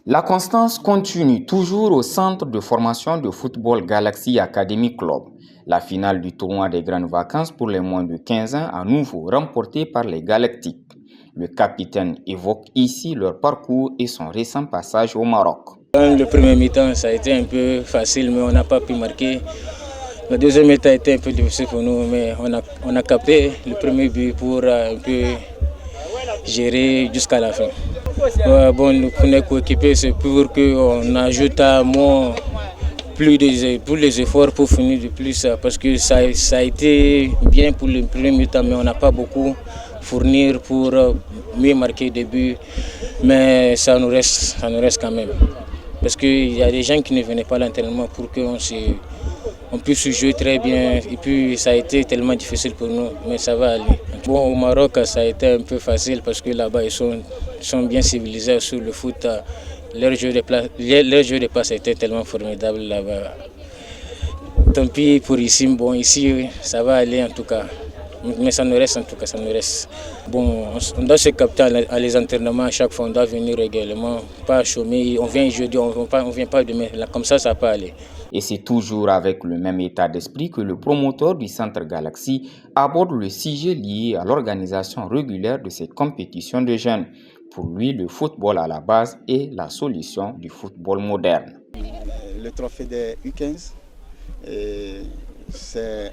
La constance continue toujours au centre de formation de football Galaxy Academy Club. La finale du tournoi des grandes vacances pour les moins de 15 ans à nouveau remportée par les Galactiques. Le capitaine évoque ici leur parcours et son récent passage au Maroc. Dans le premier mi-temps, ça a été un peu facile, mais on n'a pas pu marquer. Le deuxième mi-temps a été un peu difficile pour nous, mais on a capté le premier but pour un peu gérer jusqu'à la fin. Bon, pour nos coéquipiers, c'est pour qu'on ajoute à moins pour les efforts pour finir de plus, parce que ça a été bien pour le premier mi-temps, mais on n'a pas beaucoup fournir pour mieux marquer des buts, mais ça nous reste quand même. Parce qu'il y a des gens qui ne venaient pas à l'entraînement pour on puisse jouer très bien. Et puis ça a été tellement difficile pour nous, mais ça va aller. Bon, au Maroc, ça a été un peu facile parce que là-bas, ils sont bien civilisés sur le foot. Leur jeu de passe était tellement formidable là-bas. Tant pis pour ici, bon, ici, ça va aller en tout cas. Mais ça nous reste en tout cas, ça nous reste. Bon, on doit se capter à les entraînements à chaque fois, on doit venir régulièrement, pas chômer, on vient jeudi, on vient pas demain, là, comme ça peut aller. Et c'est toujours avec le même état d'esprit que le promoteur du Centre Galaxy aborde le sujet lié à l'organisation régulière de ces compétitions de jeunes. Pour lui, le football à la base est la solution du football moderne. Le trophée des U15, c'est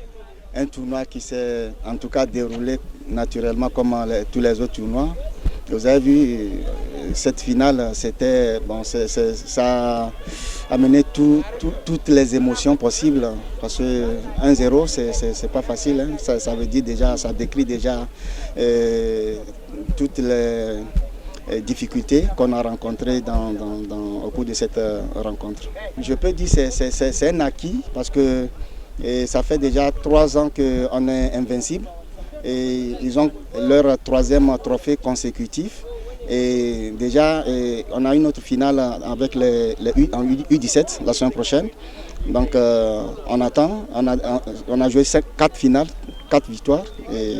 un tournoi qui s'est en tout cas déroulé naturellement comme tous les autres tournois. Vous avez vu, cette finale, ça a amené toutes les émotions possibles. Parce que 1-0, c'est pas facile. Hein. Ça veut dire déjà, ça décrit déjà toutes les difficultés qu'on a rencontrées au cours de cette rencontre. Je peux dire que c'est un acquis parce que ça fait déjà 3 ans qu'on est invincible. Et ils ont leur 3e trophée consécutif. Et déjà, on a une autre finale avec les U17 la semaine prochaine. Donc, on attend. On a joué 4 finales, 4 victoires. Et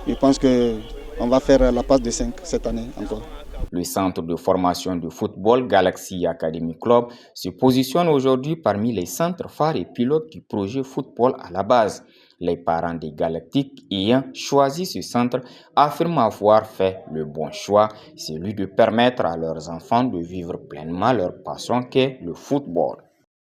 je pense qu'on va faire la passe de 5 cette année encore. Le centre de formation de football Galaxy Academy Club se positionne aujourd'hui parmi les centres phares et pilotes du projet football à la base. Les parents des Galactiques ayant choisi ce centre affirment avoir fait le bon choix, celui de permettre à leurs enfants de vivre pleinement leur passion qu'est le football.